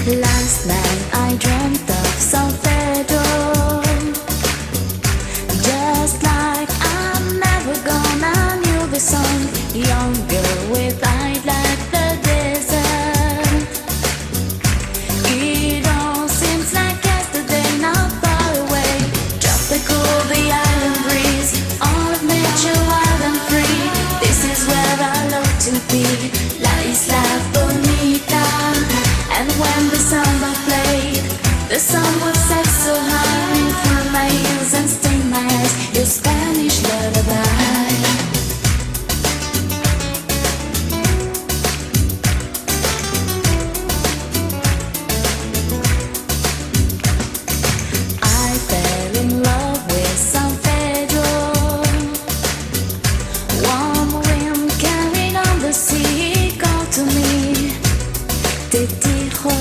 Last night I dreamt of San Pedro, just like I'm never gonna knew the song. Younger with eyes like the desert. It all seems like yesterday, not far away. Tropical, the island breeze, all of nature wild and free. This is where I love to be, La Isla Bonita. And when the samba played, the sun would set so high through my ears and sting my eyes. Your Spanish lullaby. I fell in love with San Pedro. Warm wind carried on the sea, called to me. Te dijo